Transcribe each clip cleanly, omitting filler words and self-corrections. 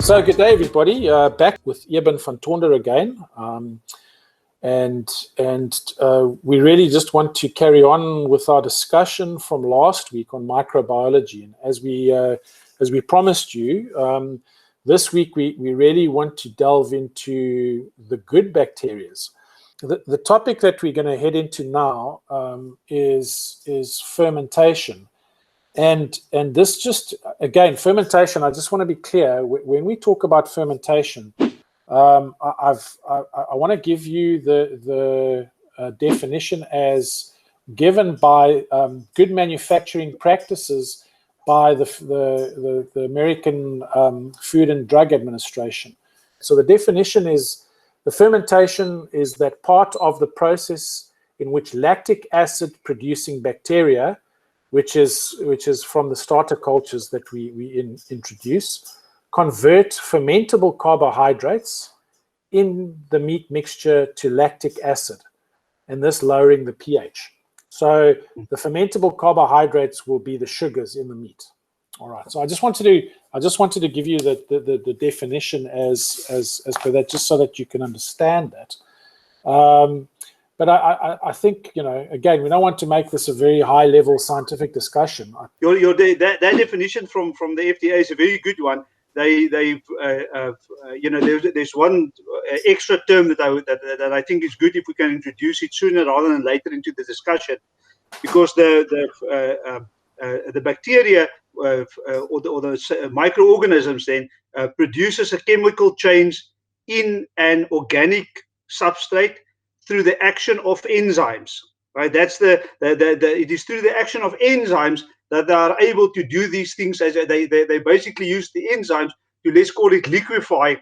So good day, everybody. Back with Eben van Toonder again, and we really just want to carry on with our discussion from last week on microbiology. And as we promised you, this week we really want to delve into the good bacteria. The topic that we're going to head into now is fermentation. And this just, again, fermentation, I just want to be clear, when we talk about fermentation, I want to give you the definition as given by good manufacturing practices by the American Food and Drug Administration. So the definition is, the fermentation is that part of the process in which lactic acid producing bacteria, which is from the starter cultures that we introduce, convert fermentable carbohydrates in the meat mixture to lactic acid, and this lowering the pH. So the fermentable carbohydrates will be the sugars in the meat. All right. So I just wanted to give you the definition as per that, just so that you can understand that. But I think, you know, again, we don't want to make this a very high-level scientific discussion. That definition from the FDA is a very good one. You know, there's one extra term that I think is good if we can introduce it sooner rather than later into the discussion, because the bacteria or the microorganisms then produces a chemical change in an organic substrate through the action of enzymes, right? That's it is through the action of enzymes that they are able to do these things. As they basically use the enzymes to, let's call it, liquefy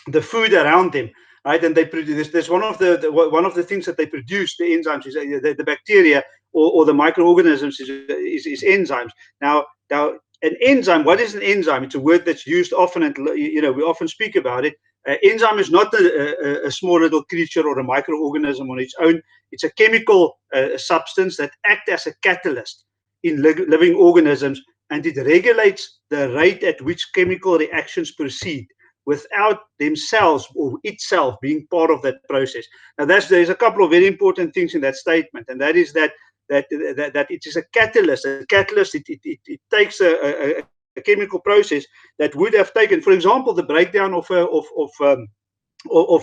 the food around them, right? And they produce. There's one of the things that they produce. The enzymes is the bacteria or the microorganisms is enzymes. Now an enzyme. What is an enzyme? It's a word that's used often, and you know, we often speak about it. Enzyme is not a small little creature or a microorganism on its own. It's a chemical substance that acts as a catalyst in living organisms, and it regulates the rate at which chemical reactions proceed without themselves or itself being part of that process. Now, there's a couple of very important things in that statement, and that is that it is a catalyst. A catalyst, it takes a chemical process that would have taken, for example, the breakdown of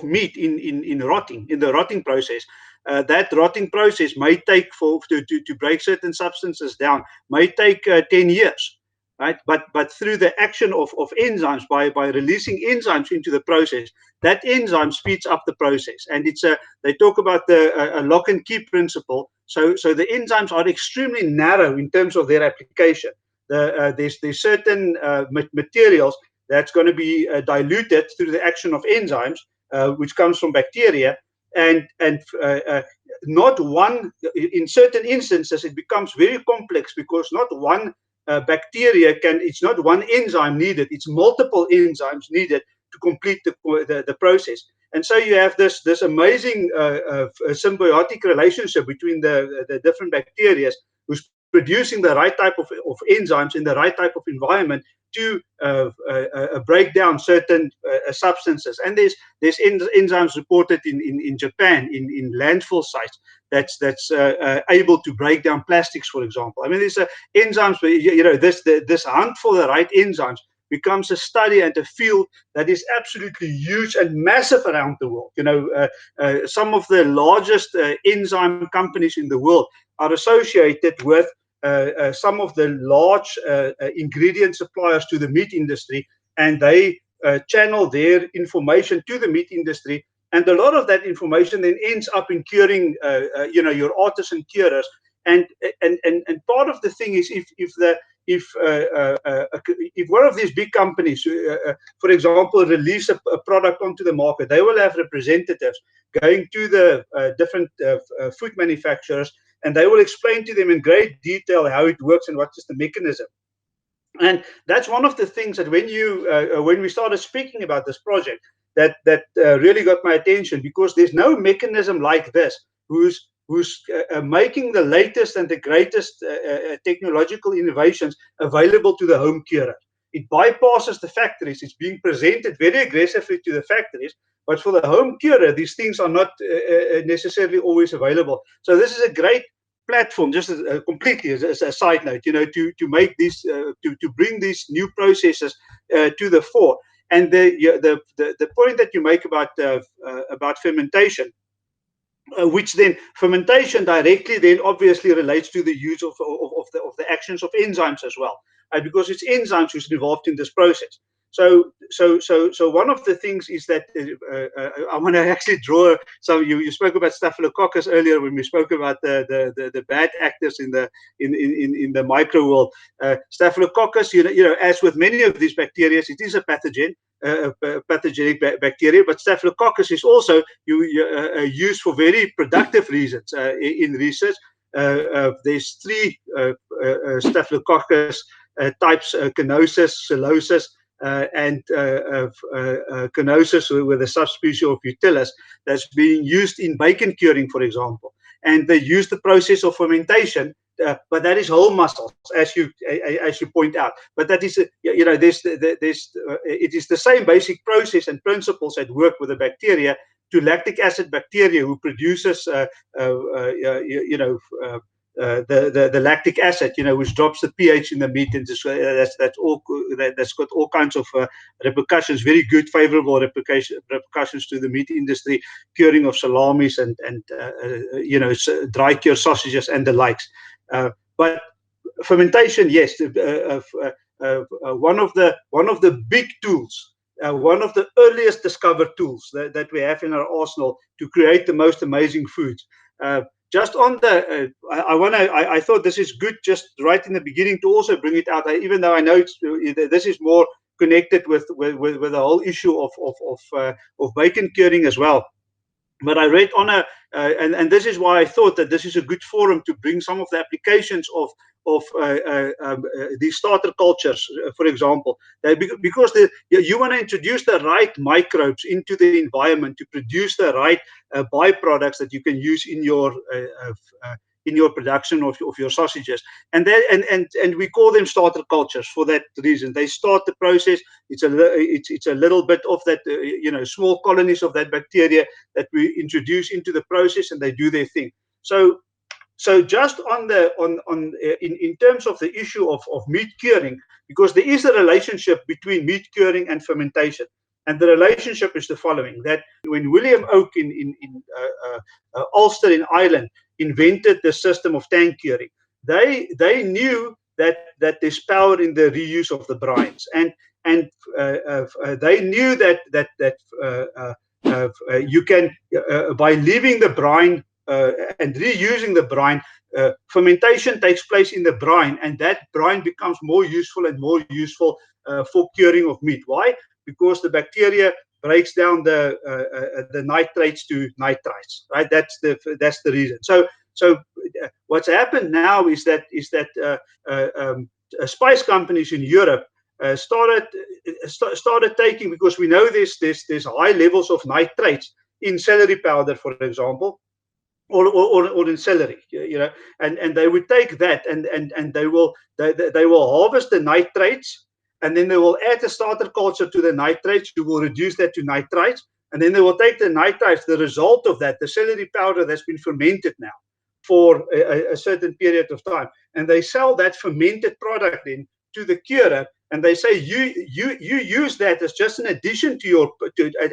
meat in the rotting process. That rotting process may take to break certain substances down may take 10 years, right? But through the action of enzymes, by releasing enzymes into the process, that enzyme speeds up the process. And they talk about the lock and key principle. So the enzymes are extremely narrow in terms of their application. There's certain materials that's going to be diluted through the action of enzymes, which comes from bacteria, and not one. In certain instances, it becomes very complex because not one bacteria can. It's not one enzyme needed. It's multiple enzymes needed to complete the process. And so you have this amazing symbiotic relationship between the different bacteria who's producing the right type of enzymes in the right type of environment to break down certain substances. And there's enzymes reported in Japan in landfill sites that's able to break down plastics, for example. I mean, there's enzymes, you know, this hunt for the right enzymes becomes a study and a field that is absolutely huge and massive around the world. You know, some of the largest enzyme companies in the world are associated with some of the large ingredient suppliers to the meat industry, and they channel their information to the meat industry, and a lot of that information then ends up in curing, you know, your artisan curers. And part of the thing is if one of these big companies, for example, release a product onto the market, they will have representatives going to the different food manufacturers, and they will explain to them in great detail how it works and what is the mechanism. And that's one of the things that when we started speaking about this project, that really got my attention, because there's no mechanism like this who's making the latest and the greatest technological innovations available to the home curer. it bypasses the factories. It's being presented very aggressively to the factories, but for the home curer, these things are not necessarily always available. So this is a great platform, just completely as a side note, to make these, to bring these new processes to the fore. And the point that you make about fermentation, which then fermentation directly then obviously relates to the use of the actions of enzymes as well, because it's enzymes who's involved in this process. So one of the things is that I want to actually draw some. You spoke about Staphylococcus earlier when we spoke about the bad actors in the micro world. Staphylococcus, as with many of these bacteria, it is a pathogen. Pathogenic bacteria, but Staphylococcus is also used for very productive reasons in research. There's 3 Staphylococcus types: Canosis, Psilosis, and Canosis with a subspecies of Utilis that's being used in bacon curing, for example. And they use the process of fermentation, but that is whole muscles, as you point out. But that is, it is the same basic process and principles at work with the bacteria to lactic acid bacteria, who produces the lactic acid, which drops the pH in the meat, and that's got all kinds of repercussions, very good, favorable repercussions to the meat industry, curing of salamis and dry cure sausages and the likes. But fermentation, yes, one of the big tools. One of the earliest discovered tools that we have in our arsenal to create the most amazing foods. Just on the, I thought this is good just right in the beginning to also bring it out, even though I know this is more connected with the whole issue of bacon curing as well. But I read on and this is why I thought that this is a good forum to bring some of the applications of these starter cultures, for example, because you want to introduce the right microbes into the environment to produce the right byproducts that you can use in your production of your sausages, and we call them starter cultures for that reason. They start the process. It's a little bit of that, small colonies of that bacteria that we introduce into the process, and they do their thing. So just in terms of the issue of meat curing, because there is a relationship between meat curing and fermentation, and the relationship is the following: that when William Oak in Ulster in Ireland invented the system of tank curing, they knew that there's power in the reuse of the brines, and they knew that you can by leaving the brine and reusing the brine, fermentation takes place in the brine, and that brine becomes more useful and more useful for curing of meat. Why? Because the bacteria breaks down the nitrates to nitrites, right? That's the reason. So what's happened now is that spice companies in Europe started taking, because we know there's high levels of nitrates in celery powder, for example, or in celery, and they would take that and they will harvest the nitrates, and then they will add a starter culture to the nitrates. You will reduce that to nitrites, and then they will take the nitrites, the result of that, the celery powder that's been fermented now for a certain period of time, and they sell that fermented product in to the curer, and they say you use that as just an addition to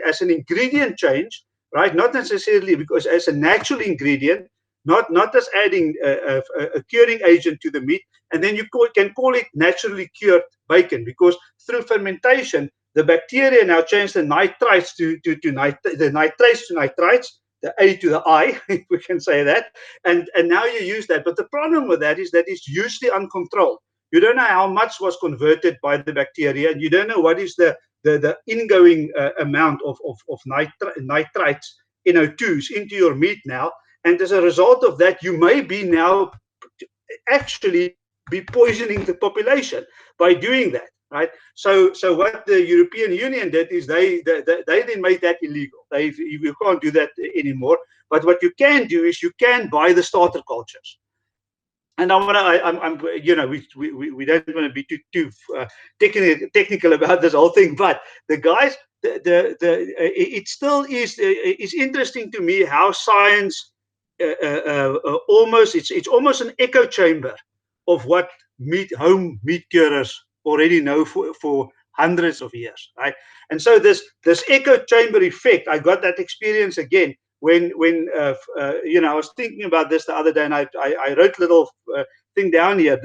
as an ingredient change, right? Not necessarily because as a natural ingredient, not as adding a curing agent to the meat, and then you can call it naturally cured bacon, because through fermentation the bacteria now change the nitrites to nitrates to nitrites, the A to the I, if we can say that, and now you use that. But the problem with that is that it's usually uncontrolled. You don't know how much was converted by the bacteria, and you don't know what is the ingoing amount of nitrites, NO2s, into your meat now. And as a result of that, you may be now actually be poisoning the population by doing that, right? So what the European Union did is they then made that illegal. You can't do that anymore. But what you can do is you can buy the starter cultures. and I want to, you know, we don't want to be too technical about this whole thing, but the guys, it still is interesting to me how science it's almost an echo chamber of what home meat curers already know for hundreds of years, right? And so this echo chamber effect, I got that experience again when you know, I was thinking about this the other day, and I wrote a little thing down here,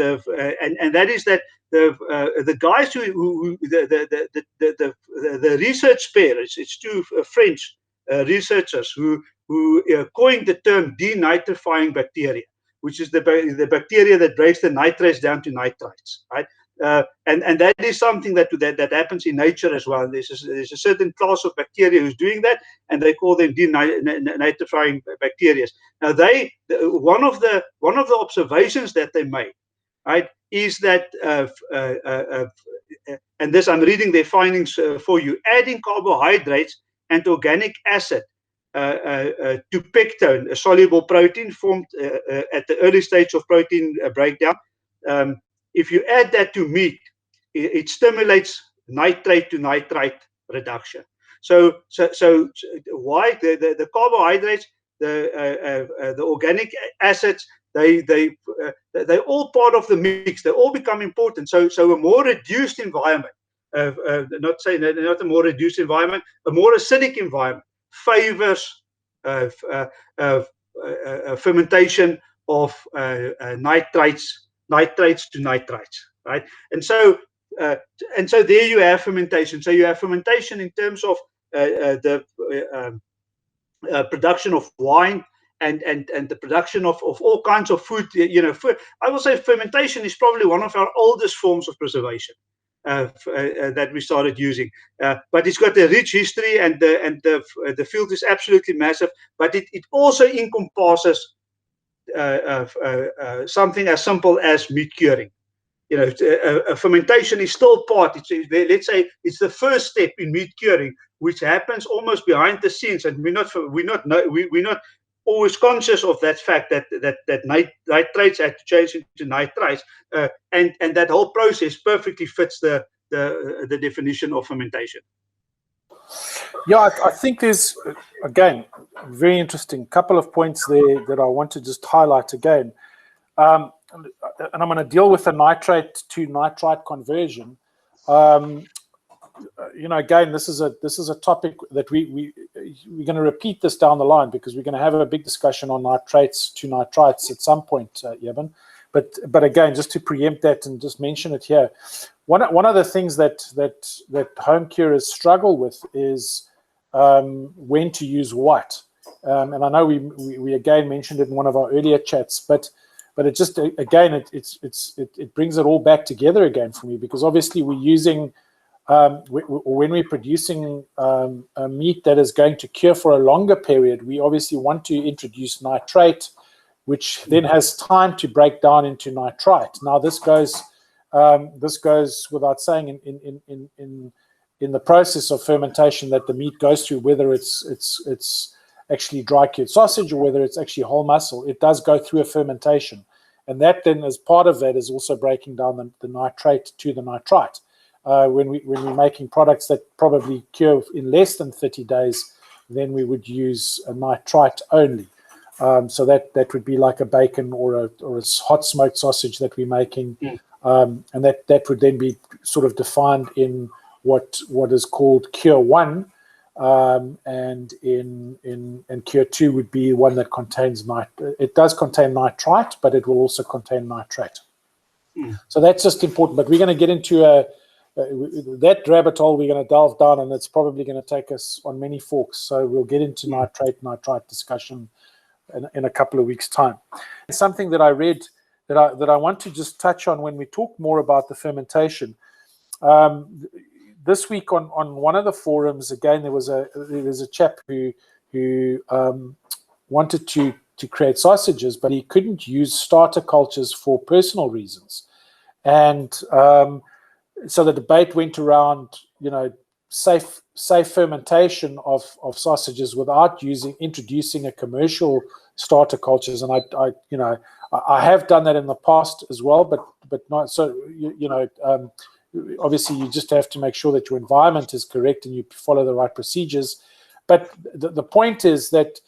and that is that the guys who the research pair, it's two French researchers who coined the term denitrifying bacteria, which is the bacteria that breaks the nitrates down to nitrites, right? And that is something that happens in nature as well. There's a certain class of bacteria who's doing that, and they call them denitrifying bacteria. Now, one of the observations that they made, right, is that and this, I'm reading their findings for you: adding carbohydrates and organic acid to pectone, a soluble protein formed at the early stage of protein breakdown. If you add that to meat, it stimulates nitrate to nitrite reduction. So why the carbohydrates, the organic acids, they're all part of the mix. They all become important. So a more reduced environment, not a more reduced environment, a more acidic environment favors fermentation of nitrates to nitrites, right? And so there you have fermentation. So you have fermentation in terms of the production of wine and the production of all kinds of food. You know, I will say fermentation is probably one of our oldest forms of preservation that we started using, but it's got a rich history, and the field is absolutely massive. But it also encompasses something as simple as meat curing. You know, fermentation is still part. Let's say it's the first step in meat curing, which happens almost behind the scenes, and we're not always conscious of that fact that nitrates had to change into nitrites, and that whole process perfectly fits the definition of fermentation. Yeah, I think there's, again, very interesting couple of points there that I want to just highlight again. And I'm going to deal with the nitrate to nitrite conversion. You know, again, this is a topic that we're going to repeat this down the line, because we're going to have a big discussion on nitrates to nitrites at some point, Eben. But again, just to preempt that and just mention it here, one of the things that home curers struggle with is when to use what. And I know we again mentioned it in one of our earlier chats, but it just, again, it brings it all back together again for me, because obviously we're using, when we're producing a meat that is going to cure for a longer period, we obviously want to introduce nitrate, which then has time to break down into nitrite. Now, this goes without saying in the process of fermentation that the meat goes through, whether it's actually dry cured sausage or whether it's actually whole muscle, it does go through a fermentation. And that then, as part of that, is also breaking down the nitrate to the nitrite. When we're making products that probably cure in less than 30 days, then we would use a nitrite only. So that would be like a bacon or a hot smoked sausage that we're making, and that would then be sort of defined in what is called Cure 1, and Cure 2 would be one that contains it does contain nitrite, but it will also contain nitrate. So that's just important. But we're going to get into that rabbit hole. We're going to delve down, and it's probably going to take us on many forks. So we'll get into nitrite discussion in a couple of weeks' time. Something that I read that I want to just touch on when we talk more about the fermentation. This week on one of the forums, again, there was a chap who wanted to create sausages, but he couldn't use starter cultures for personal reasons, and so the debate went around, you know, safe safe fermentation of sausages without introducing a commercial starter cultures. And I have done that in the past as well, but not so. Obviously, you just have to make sure that your environment is correct and you follow the right procedures. But the point is that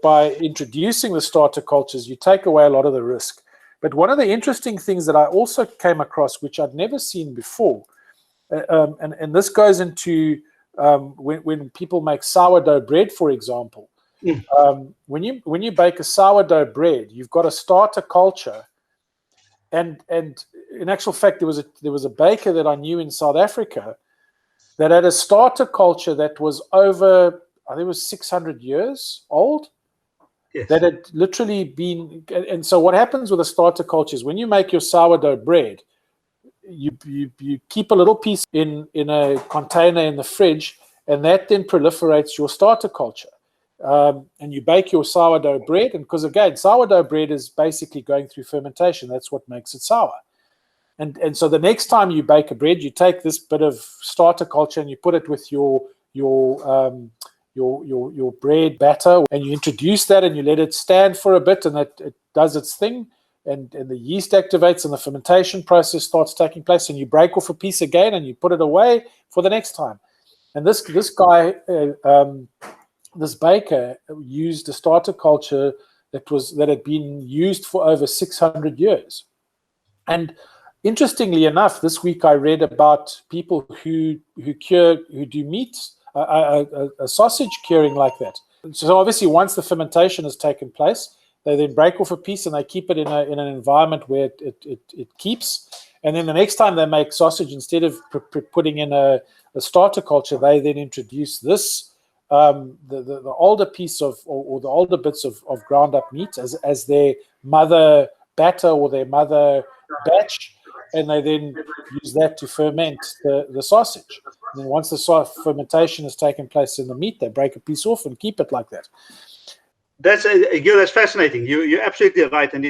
by introducing the starter cultures, you take away a lot of the risk. But one of the interesting things that I also came across, which I'd never seen before, and this goes into when people make sourdough bread, for example. When you bake a sourdough bread, you've got a starter culture, and in actual fact, there was a baker that I knew in South Africa that had a starter culture that was over, I think it was 600 years old. Yes. That had literally been, and so what happens with a starter culture is when you make your sourdough bread, you keep a little piece in a container in the fridge, and that then proliferates your starter culture. And you bake your sourdough bread, and because again, sourdough bread is basically going through fermentation. That's what makes it sour. And so the next time you bake a bread, you take this bit of starter culture and you put it with your bread batter, and you introduce that and you let it stand for a bit, and it does its thing, and the yeast activates and the fermentation process starts taking place, and you break off a piece again and you put it away for the next time. And this guy, this baker, used a starter culture that had been used for over 600 years. And interestingly enough, this week I read about people who do meat, a sausage curing like that. So obviously, once the fermentation has taken place, they then break off a piece and they keep it in an environment where it keeps. And then the next time they make sausage, instead of putting in a starter culture, they then introduce this the older piece of or the older bits of ground up meat as their mother batter or their mother batch, and they then use that to ferment the sausage. And then once the fermentation has taken place in the meat, they break a piece off and keep it like that. That's fascinating. You're absolutely right, and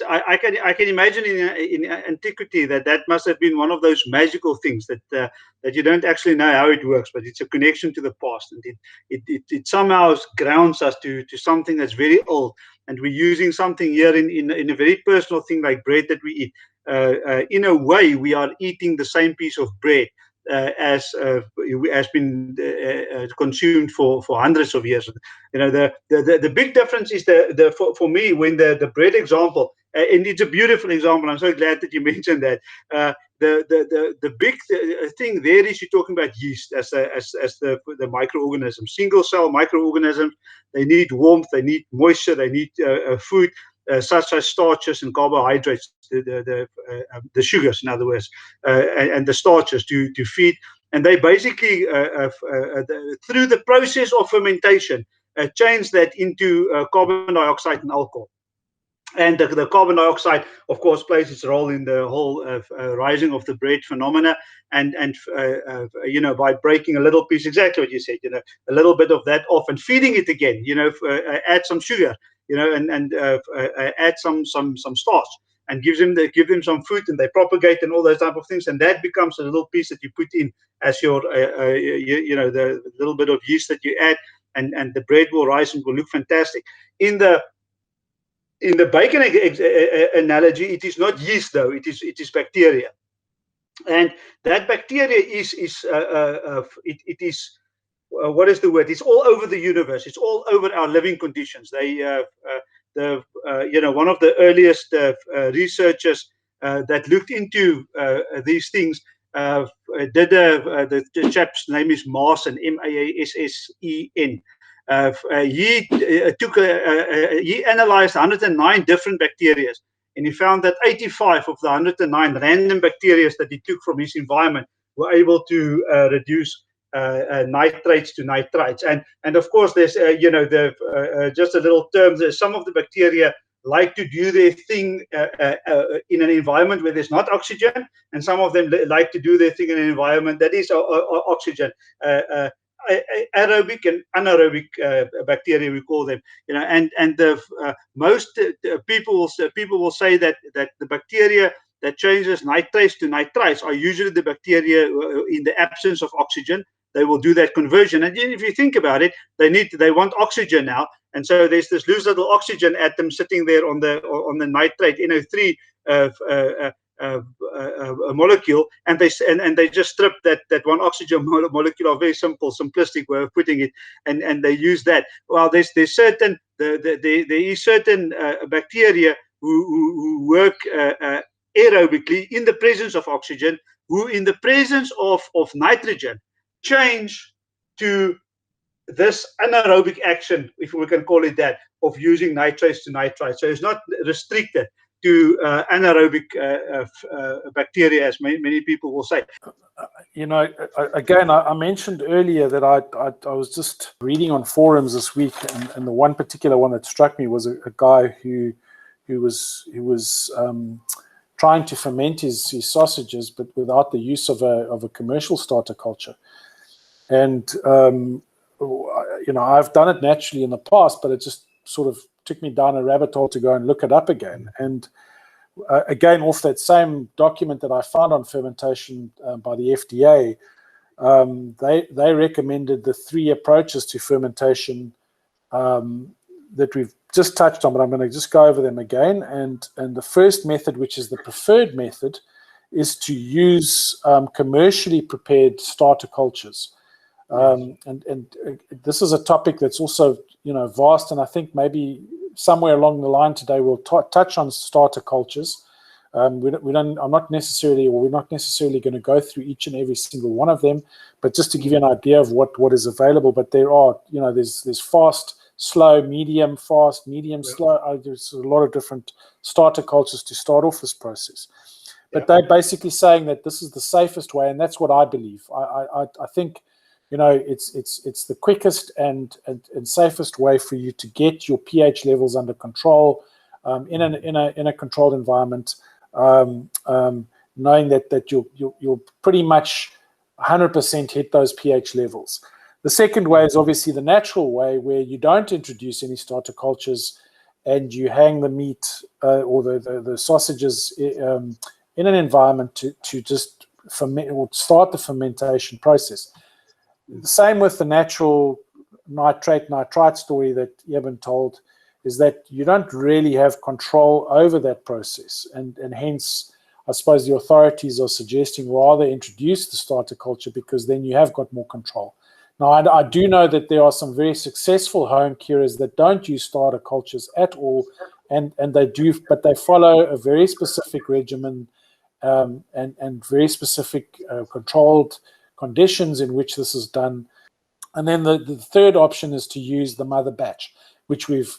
I can imagine in antiquity that must have been one of those magical things that you don't actually know how it works, but it's a connection to the past, and it somehow grounds us to something that's very old, and we're using something here in a very personal thing like bread that we eat. In a way, we are eating the same piece of bread as has been consumed for hundreds of years. The big difference is for me when the bread example, and it's a beautiful example. I'm so glad that you mentioned that. The big thing there is you're talking about yeast as the microorganisms, single cell microorganisms. They need warmth, they need moisture, they need food. Such as starches and carbohydrates, the sugars, in other words, and the starches to feed. And they basically, through the process of fermentation, change that into carbon dioxide and alcohol. And the carbon dioxide, of course, plays its role in the whole rising of the bread phenomena. And by breaking a little piece, exactly what you said, a little bit of that off and feeding it again, add some sugar, and add some starch, and give them some food, and they propagate and all those type of things, and that becomes a little piece that you put in as your the little bit of yeast that you add, and the bread will rise and will look fantastic. In the bacon analogy, it is not yeast though; it is bacteria, and that bacteria is what is the word? It's all over the universe. It's all over our living conditions. They, one of the earliest researchers that looked into these things did. The chap's name is Maassen, Maassen. He analyzed 109 different bacteria, and he found that 85 of the 109 random bacteria that he took from his environment were able to reduce nitrates to nitrites, and of course there's just a little term. There's some of the bacteria like to do their thing in an environment where there's not oxygen, and some of them like to do their thing in an environment that is oxygen. Aerobic and anaerobic bacteria, we call them, and most people will say that the bacteria that changes nitrates to nitrites are usually the bacteria in the absence of oxygen, they will do that conversion. And if you think about it, they want oxygen now, and so there's this loose little oxygen atom sitting there on the nitrate NO3 a molecule, and they just strip that one oxygen molecule. A very simple, simplistic way of putting it, and they use that. Well, there's certain there is certain bacteria who work aerobically in the presence of oxygen, who in the presence of nitrogen change to this anaerobic action, if we can call it that, of using nitrates to nitrites. So it's not restricted to anaerobic bacteria, as many people will say. You know, again, I mentioned earlier that I was just reading on forums this week, and the one particular one that struck me was a guy who was trying to ferment his sausages, but without the use of a commercial starter culture. And you know, I've done it naturally in the past, but it just sort of took me down a rabbit hole to go and look it up again. And again, off that same document that I found on fermentation by the FDA, they recommended the 3 approaches to fermentation that we've just touched on, but I'm going to just go over them again. And the first method, which is the preferred method, is to use commercially prepared starter cultures. And this is a topic that's also, you know, vast, and I think maybe somewhere along the line today we'll touch on starter cultures. We're not necessarily going to go through each and every single one of them, but just to give you an idea of what is available. But there are, you know, there's fast, slow, medium, fast, medium, slow. There's a lot of different starter cultures to start off this process. But they're basically saying that this is the safest way, and that's what I believe. I think, you know, it's the quickest and safest way for you to get your pH levels under control in a controlled environment, knowing that you'll pretty much 100% hit those pH levels. The second way is obviously the natural way, where you don't introduce any starter cultures and you hang the meat or the sausages in an environment to just ferment or start the fermentation process. The same with the natural nitrite story that Eben told, is that you don't really have control over that process, and hence I suppose the authorities are suggesting rather introduce the starter culture, because then you have got more control. Now, I do know that there are some very successful home curers that don't use starter cultures at all, and they do, but they follow a very specific regimen and very specific controlled conditions in which this is done. And then the third option is to use the mother batch, which we've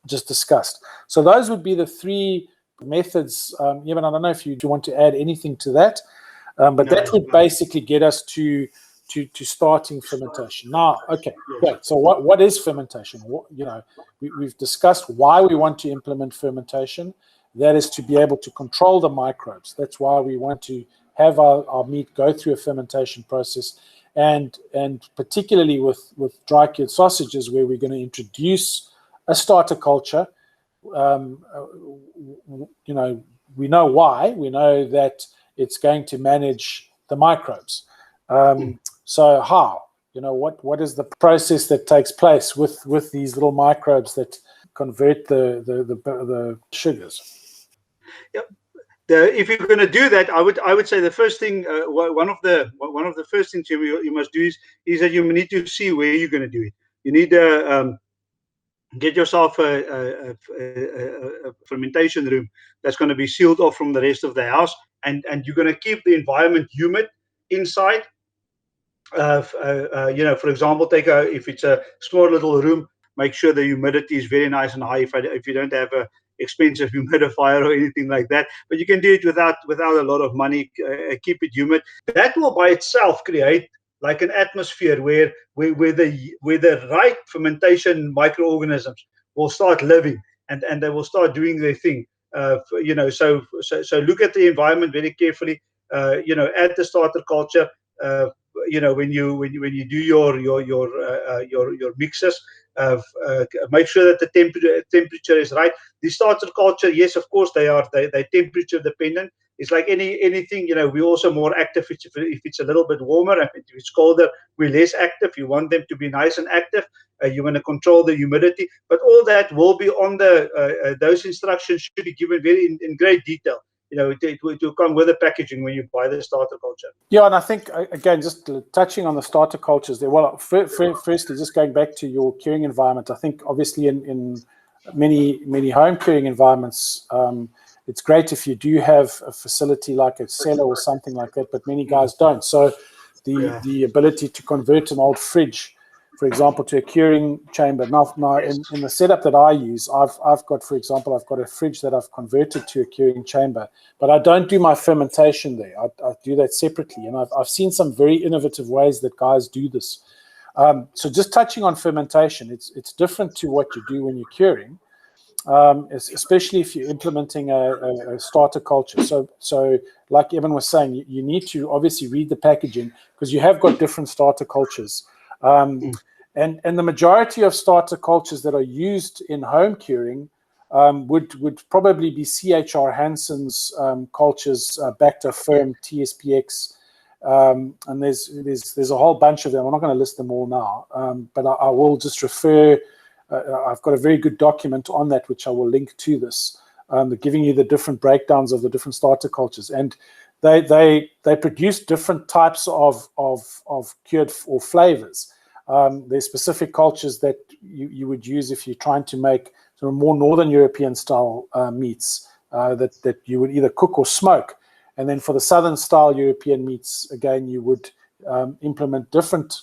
just discussed. So those would be the 3 methods. Eben, I don't know if you want to add anything to that, but that would basically get us to starting fermentation. Now, okay, great. So what is fermentation? You know, we've discussed why we want to implement fermentation. That is to be able to control the microbes. That's why we want to have our meat go through a fermentation process, and particularly with dry cured sausages, where we're going to introduce a starter culture. You know, we know why. We know that it's going to manage the microbes. So how? You know, what is the process that takes place with these little microbes that convert the sugars? Yep. If you're going to do that, I would say the first thing, one of the first things you must do is that you need to see where you're going to do it. You need to get yourself a fermentation room that's going to be sealed off from the rest of the house, and you're going to keep the environment humid inside. You know, for example, if it's a small little room, make sure the humidity is very nice and high. If you don't have a expensive humidifier or anything like that, but you can do it without a lot of money. Keep it humid. That will by itself create like an atmosphere where the right fermentation microorganisms will start living, and they will start doing their thing. You know, so look at the environment very carefully. You know, add the starter culture. You know, when you do your mixes, make sure that the temperature is right. The starter culture, yes, of course, they're temperature dependent. It's like anything, we're also more active if it's a little bit warmer. If it's colder, we're less active. You want them to be nice and active. You want to control the humidity, but all that will be on those instructions should be given very in great detail. It will come with the packaging when you buy the starter culture. Yeah, and I think, again, just touching on the starter cultures there, well, firstly, just going back to your curing environment, I think obviously in many home curing environments, it's great if you do have a facility like a cellar or something like that, but many guys don't. So the ability to convert an old fridge, for example, to a curing chamber. Now in the setup that I use, I've got, for example, I've got a fridge that I've converted to a curing chamber, but I don't do my fermentation there. I do that separately, and I've seen some very innovative ways that guys do this. So just touching on fermentation, it's different to what you do when you're curing, especially if you're implementing a starter culture. So like Eben was saying, you need to obviously read the packaging because you have got different starter cultures. And the majority of starter cultures that are used in home curing would probably be C.H.R. Hansen's cultures, Bacter, Firm, TSPX, and there's a whole bunch of them. I'm not going to list them all now, but I will just refer. I've got a very good document on that, which I will link to this, giving you the different breakdowns of the different starter cultures, and they produce different types of cured or flavors. There's specific cultures that you would use if you're trying to make sort of more Northern European style meats that you would either cook or smoke. And then for the Southern style European meats, again, you would implement different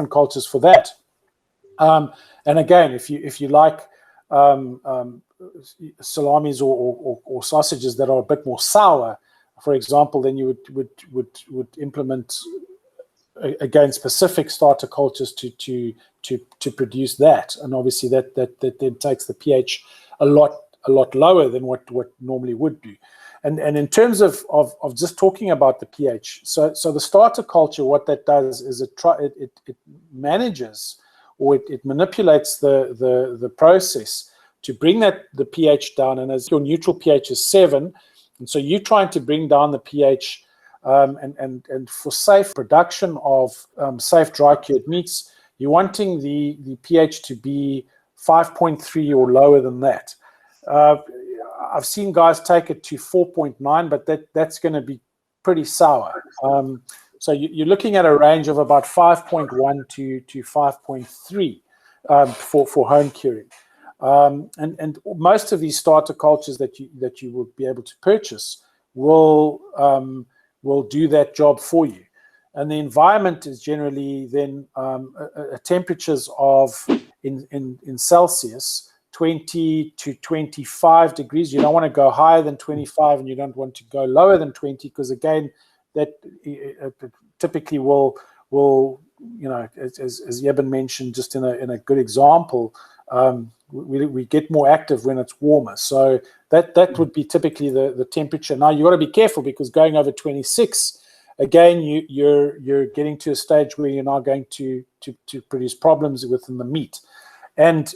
cultures for that. And again, if you like salamis or sausages that are a bit more sour, for example, then you would implement again specific starter cultures to produce that, and obviously that then takes the pH a lot lower than what normally would do. And in terms of just talking about the pH, so the starter culture, what that does is it manages, or it manipulates the process to bring the pH down. And as your neutral pH is 7, and so you're trying to bring down the pH. And for safe production of safe dry cured meats, you're wanting the pH to be 5.3 or lower than that. I've seen guys take it to 4.9, but that's going to be pretty sour. So you're looking at a range of about 5.1 to 5.3 for home curing. And most of these starter cultures that you would be able to purchase will do that job for you. And the environment is generally then temperatures of in Celsius 20 to 25 degrees. You don't want to go higher than 25, and you don't want to go lower than 20, because again, that typically will as Eben mentioned, just in a good example, we get more active when it's warmer. So that would be typically the temperature. Now you got to be careful, because going over 26, again, you're getting to a stage where you're now going to produce problems within the meat, and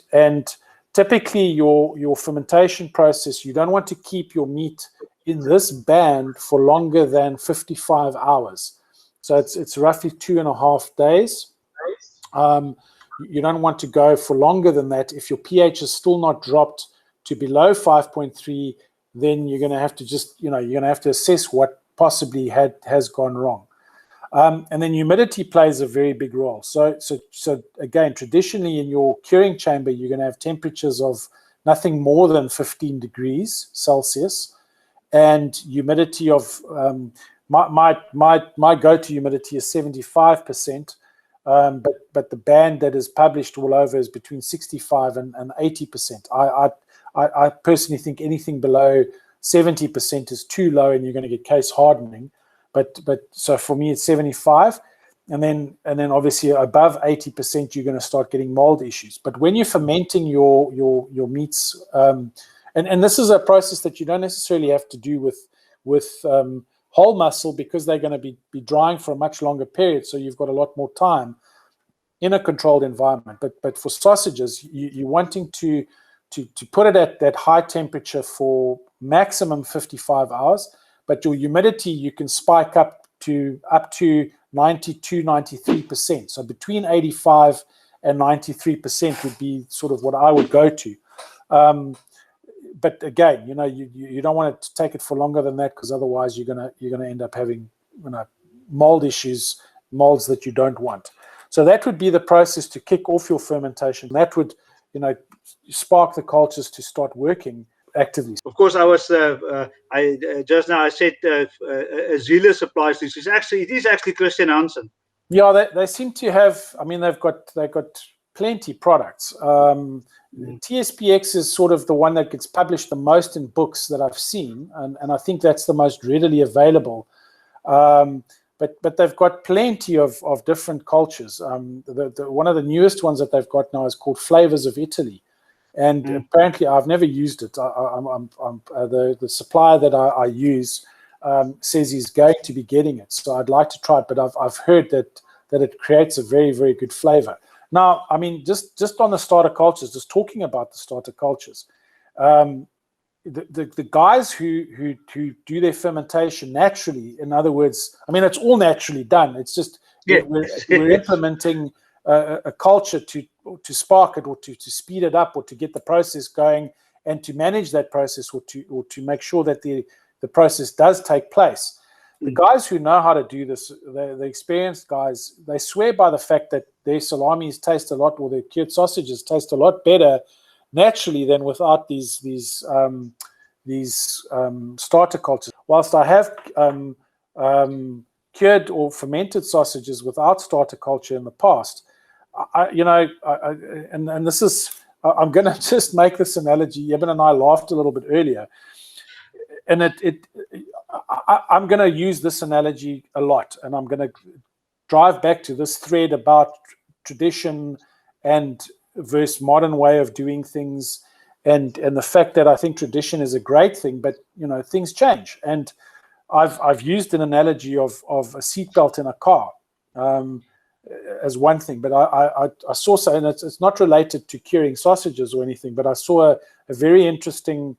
typically your fermentation process, you don't want to keep your meat in this band for longer than 55 hours. So it's roughly 2.5 days. You don't want to go for longer than that. If your pH is still not dropped to below 5.3, then you're going to have to you're going to have to assess what possibly has gone wrong. And then humidity plays a very big role. So again, traditionally in your curing chamber, you're going to have temperatures of nothing more than 15 degrees Celsius, and humidity of my go-to humidity is 75%. But the band that is published all over is between 65 and 80%. I personally think anything below 70% is too low, and you're going to get case hardening. But so for me, it's 75, and then obviously above 80%, you're going to start getting mold issues. But when you're fermenting your meats, and this is a process that you don't necessarily have to do with whole muscle, because they're going to be drying for a much longer period, so you've got a lot more time in a controlled environment. But for sausages, you're wanting to put it at that high temperature for maximum 55 hours. but your humidity you can spike up to 92, 93%. So between 85 and 93% would be sort of what I would go to. But again, you don't want to take it for longer than that, because otherwise you're gonna end up having mold issues, molds that you don't want. So that would be the process to kick off your fermentation. That would spark the cultures to start working actively. Of course, I was just now I said Zila supplies this. It is actually Christian Hansen. Yeah, they seem to have. I mean, they've got plenty products. TSPX is sort of the one that gets published the most in books that I've seen, and I think that's the most readily available. But they've got plenty of different cultures. One of the newest ones that they've got now is called Flavors of Italy, and apparently I've never used it. The supplier that I use says he's going to be getting it, so I'd like to try it. But I've heard that it creates a very, very good flavor. Now, I mean, just on the starter cultures, just talking about the starter cultures, the guys who do their fermentation naturally, in other words, I mean, it's all naturally done. It's just we're implementing a culture to spark it, or to speed it up, or to get the process going, and to manage that process, or to make sure that the process does take place. The guys who know how to do this, the experienced guys, they swear by the fact that their salamis taste a lot, or their cured sausages taste a lot better naturally than without these starter cultures. Whilst I have cured or fermented sausages without starter culture in the past, and this is, I'm going to just make this analogy. Eben and I laughed a little bit earlier, and I'm going to use this analogy a lot, and I'm going to drive back to this thread about tradition and versus modern way of doing things, and the fact that I think tradition is a great thing, but things change. And I've used an analogy of a seatbelt in a car as one thing, but I saw, and it's not related to curing sausages or anything, but I saw a very interesting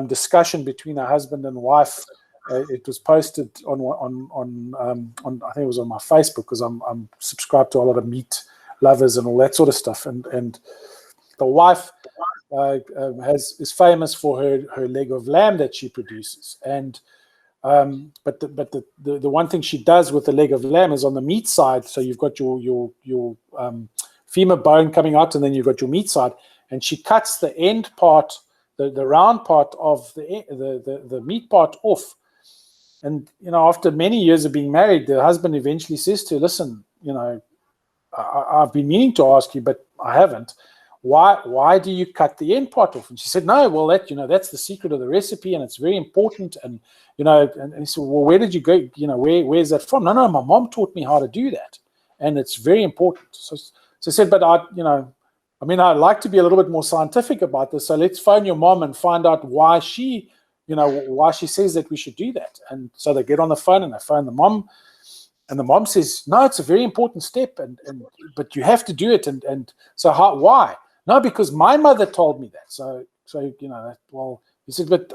discussion between a husband and wife. It was posted on I think it was on my Facebook, because I'm subscribed to a lot of meat lovers and all that sort of stuff, and the wife is famous for her leg of lamb that she produces, and but the one thing she does with the leg of lamb is on the meat side. So you've got your femur bone coming out, and then you've got your meat side, and she cuts the end part, the round part of the meat part off. And after many years of being married, the husband eventually says to her, "Listen, I've been meaning to ask you, but I haven't. Why do you cut the end part off?" And she said, "No, well, that's the secret of the recipe, and it's very important." And and he said, "Well, where did you go? Where's that from?" No, my mom taught me how to do that, and it's very important. So I said, "But I'd like to be a little bit more scientific about this. So let's phone your mom and find out why she says that we should do that." And so they get on the phone and they phone the mom, and the mom says, "No, it's a very important step, but you have to do it." And so why? "No, because my mother told me that." So well, he said, "But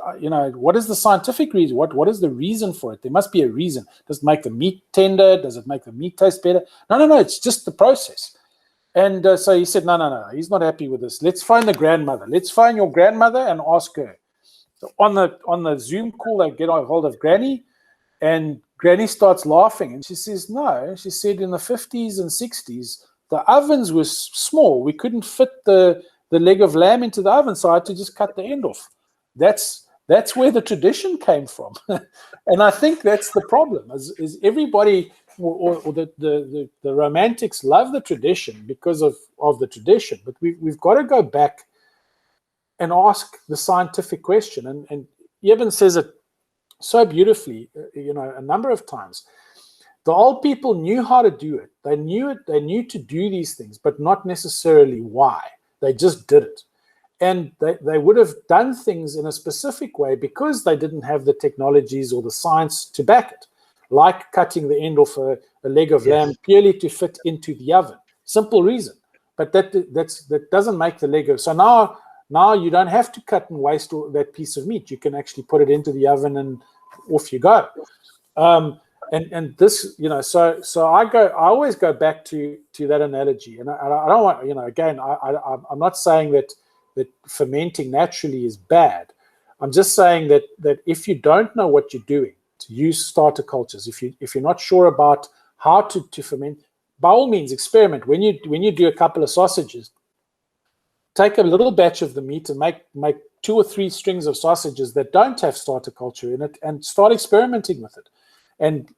what is the scientific reason? What is the reason for it? There must be a reason. Does it make the meat tender? Does it make the meat taste better?" No, it's just the process. And so he said, no, he's not happy with this. Let's phone the grandmother. Let's phone your grandmother and ask her. So on the Zoom call, they get a hold of Granny, and Granny starts laughing, and she says, "No," she said, "in the 50s and 60s, the ovens were small. We couldn't fit the leg of lamb into the oven, so I had to just cut the end off." That's where the tradition came from. And I think that's the problem, is everybody, or the romantics love the tradition because of the tradition, but we've got to go back and ask the scientific question. And Eben says it so beautifully, a number of times. The old people knew how to do it. They knew to do these things, but not necessarily why. They just did it. And they would have done things in a specific way because they didn't have the technologies or the science to back it, like cutting the end off a leg of lamb purely to fit into the oven. Simple reason. But that doesn't make the leg of... So now you don't have to cut and waste that piece of meat. You can actually put it into the oven and off you go. And this, so I always go back to that analogy, and I don't want, again, I'm not saying that fermenting naturally is bad. I'm just saying that if you don't know what you're doing, to use starter cultures, if you're not sure about how to ferment, by all means experiment. When you do a couple of sausages, take a little batch of the meat and make 2 or 3 strings of sausages that don't have starter culture in it, and start experimenting with it.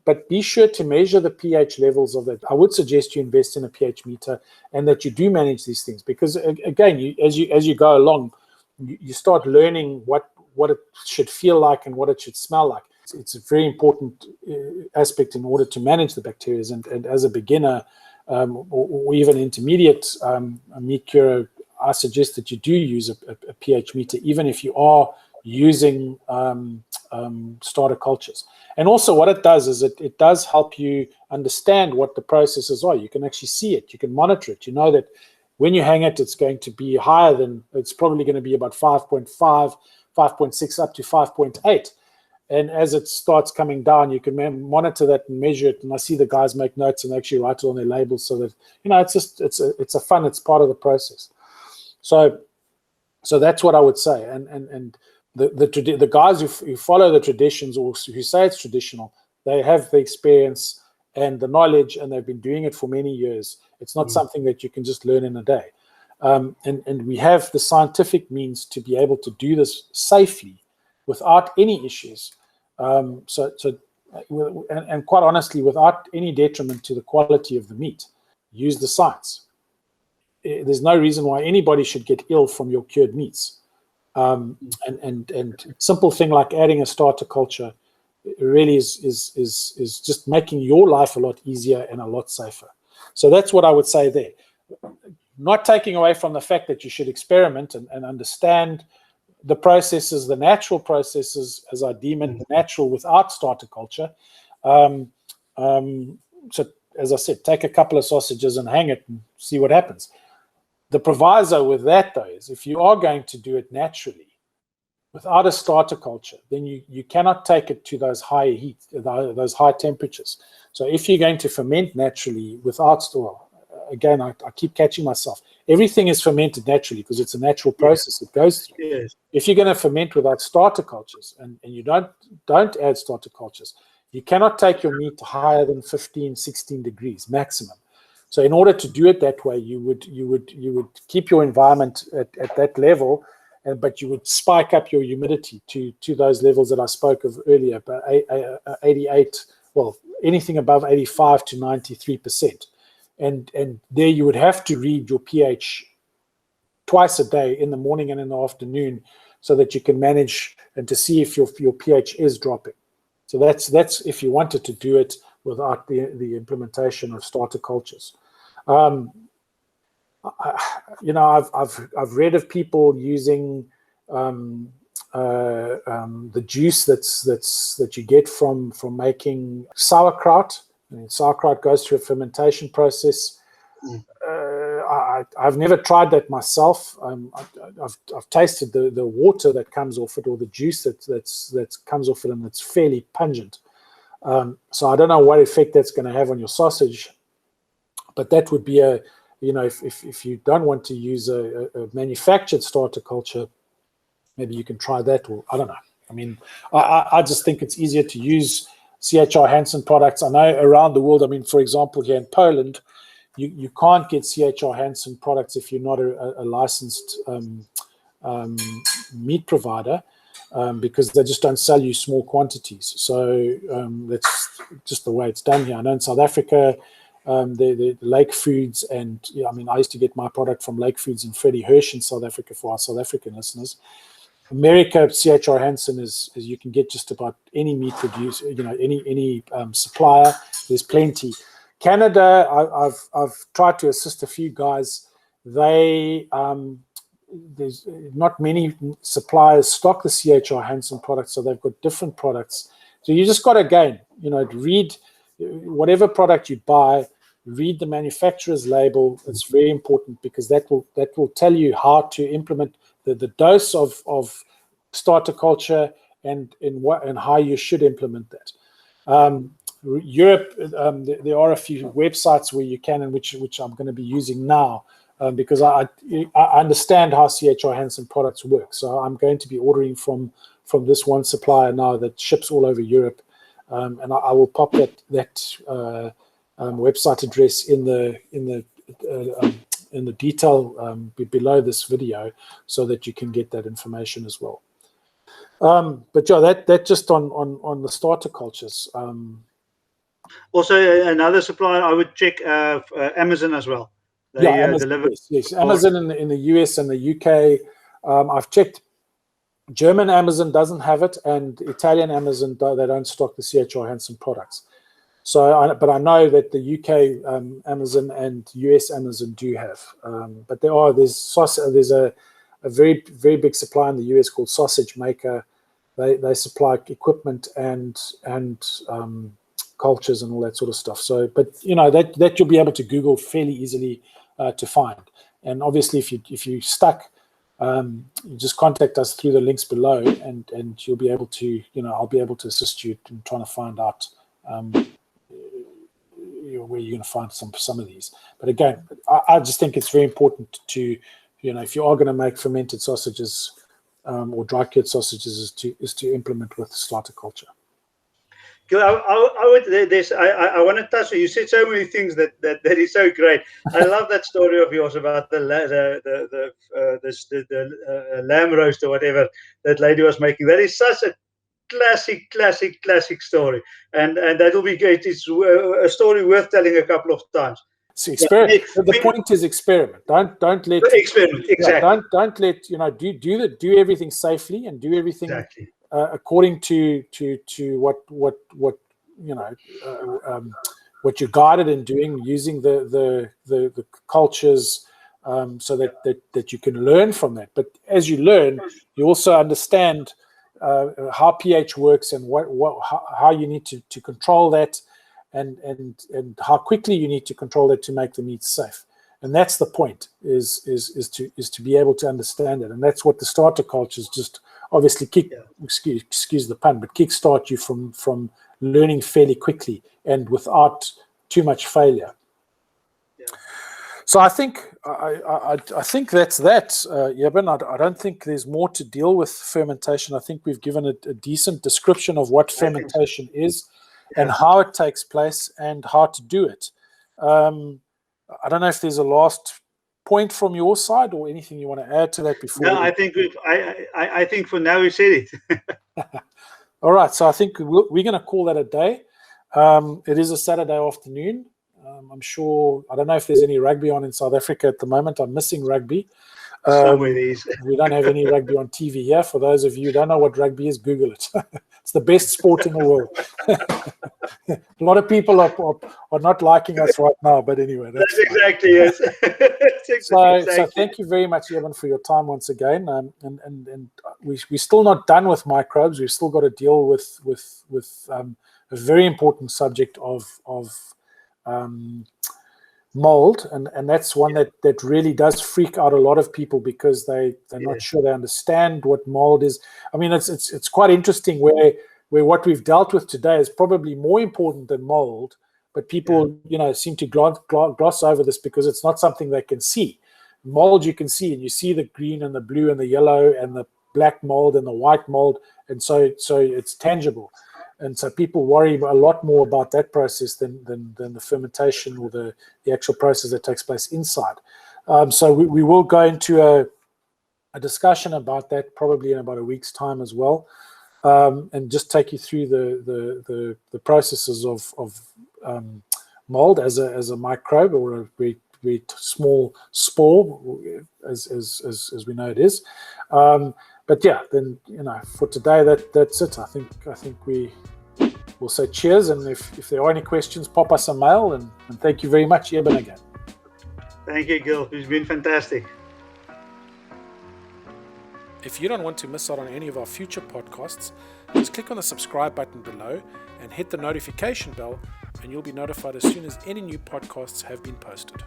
But be sure to measure the pH levels of that. I would suggest you invest in a pH meter, and that you do manage these things, because again, as you go along, you start learning what it should feel like and what it should smell like. It's a very important aspect in order to manage the bacteria. And as a beginner or even intermediate meat curer, I suggest that you do use a pH meter, even if you are using starter cultures. And also what it does is it does help you understand what the processes are. You can actually see it. You can monitor it. You know that when you hang it, it's going to be higher than, it's probably going to be about 5.5, 5.6, up to 5.8. And as it starts coming down, you can monitor that and measure it. And I see the guys make notes and actually write it on their labels, so that, it's a fun, it's part of the process. So that's what I would say. And the guys who follow the traditions, or who say it's traditional, they have the experience and the knowledge, and they've been doing it for many years. It's not something that you can just learn in a day. And we have the scientific means to be able to do this safely without any issues. And quite honestly, without any detriment to the quality of the meat. Use the science. There's no reason why anybody should get ill from your cured meats. And simple thing like adding a starter culture really is just making your life a lot easier and a lot safer. So that's what I would say there. Not taking away from the fact that you should experiment and understand the processes, the natural processes, as I deem it, natural without starter culture. So as I said, take a couple of sausages and hang it and see what happens. The proviso with that, though, is if you are going to do it naturally without a starter culture, then you cannot take it to those high heat, those high temperatures. So if you're going to ferment naturally without again, I keep catching myself. Everything is fermented naturally because it's a natural process it goes through. Yes. If you're going to ferment without starter cultures and you don't add starter cultures, you cannot take your meat to higher than 15, 16 degrees maximum. So in order to do it that way, you would keep your environment at that level, but you would spike up your humidity to those levels that I spoke of earlier, about 88, well, anything above 85 to 93%. And there you would have to read your pH twice a day, in the morning and in the afternoon, so that you can manage and to see if your pH is dropping. So that's if you wanted to do it without the implementation of starter cultures. I've read of people using the juice that you get from making sauerkraut. I mean, sauerkraut goes through a fermentation process. I've never tried that myself. I've tasted the water that comes off it, or the juice that comes off it, and it's fairly pungent. So I don't know what effect that's going to have on your sausage, but that would be if you don't want to use a manufactured starter culture, maybe you can try that, or I don't know. I mean, I just think it's easier to use CHR Hansen products. I know around the world, I mean, for example, here in Poland, you can't get CHR Hansen products if you're not a licensed meat provider, because they just don't sell you small quantities. So that's just the way it's done here. I know in South Africa, the Lake Foods, and I mean, I used to get my product from Lake Foods and Freddie Hirsch in South Africa for our South African listeners. America, CHR Hansen is you can get just about any meat producer, any supplier. There's plenty. Canada, I've tried to assist a few guys. There's not many suppliers stock the CHR Hansen products, so they've got different products. So you just got to, again, read whatever product you buy, read the manufacturer's label. It's very important, because that will tell you how to implement the dose of starter culture and how you should implement that. Europe, there are a few websites where you can, and which I'm going to be using now, because I understand how CHR Hansen products work. So I'm going to be ordering from this one supplier now that ships all over Europe, and I will pop that website address in the detail below this video, so that you can get that information as well. But yeah, that just on the starter cultures. Also, another supplier I would check, Amazon as well. They Amazon, deliver. yes. Amazon in the US and the UK. I've checked. German Amazon doesn't have it, and Italian Amazon, they don't stock the CHR Hansen products. So, but I know that the UK Amazon and US Amazon do have. But there's a very, very big supplier in the US called Sausage Maker. They supply equipment and cultures and all that sort of stuff. So, but that you'll be able to Google fairly easily to find. And obviously, if you're stuck, you just contact us through the links below, and you'll be able to, I'll be able to assist you in trying to find out where you're going to find some of these. But again, I just think it's very important to, if you are going to make fermented sausages or dry cured sausages, is to implement with starter culture. I want to touch on. You said so many things that is so great. I love that story of yours about the lamb roast or whatever that lady was making. That is such a classic story, and that will be great. It's a story worth telling a couple of times. Experiment. The point is experiment. Don't let experiment. Exactly. Don't let do everything safely, and do everything exactly according to what you're guided in doing, using the cultures, so that you can learn from that. But as you learn, you also understand how pH works, and how you need to control that, and how quickly you need to control that to make the meat safe. And that's the point, is to be able to understand it. And that's what the starter cultures just obviously excuse the pun, but kickstart you from learning fairly quickly and without too much failure. Yeah. So I think that's that, Eben. I don't think there's more to deal with fermentation. I think we've given a decent description of what fermentation is, and how it takes place, and how to do it. I don't know if there's a last point from your side, or anything you want to add to that before. No, I think for now we said it. All right, so I think we're going to call that a day. It is a Saturday afternoon. I'm sure, I don't know if there's any rugby on in South Africa at the moment. I'm missing rugby. Somewhere there is. We don't have any rugby on TV here. For those of you who don't know what rugby is, Google it. It's the best sport in the world. A lot of people are not liking us right now, but anyway. That's exactly it. So thank you very much, Eben, for your time once again. And we're still not done with microbes. We've still got to deal with a very important subject of mold, and that's one that really does freak out a lot of people, because they're not sure they understand what mold is. I mean, it's quite interesting where what we've dealt with today is probably more important than mold, but people seem to gloss over this because it's not something they can see. Mold you can see, and you see the green and the blue and the yellow and the black mold and the white mold, and so it's tangible. And so people worry a lot more about that process than the fermentation or the actual process that takes place inside. So we will go into a discussion about that probably in about a week's time as well, and just take you through the processes of mold as a microbe, or a very, very small spore, as we know it is. But yeah, then for today that's it. I think we'll say cheers, and if there are any questions, pop us a mail, and thank you very much, Eben, again. Thank you, Gil. It's been fantastic. If you don't want to miss out on any of our future podcasts, just click on the subscribe button below and hit the notification bell, and you'll be notified as soon as any new podcasts have been posted.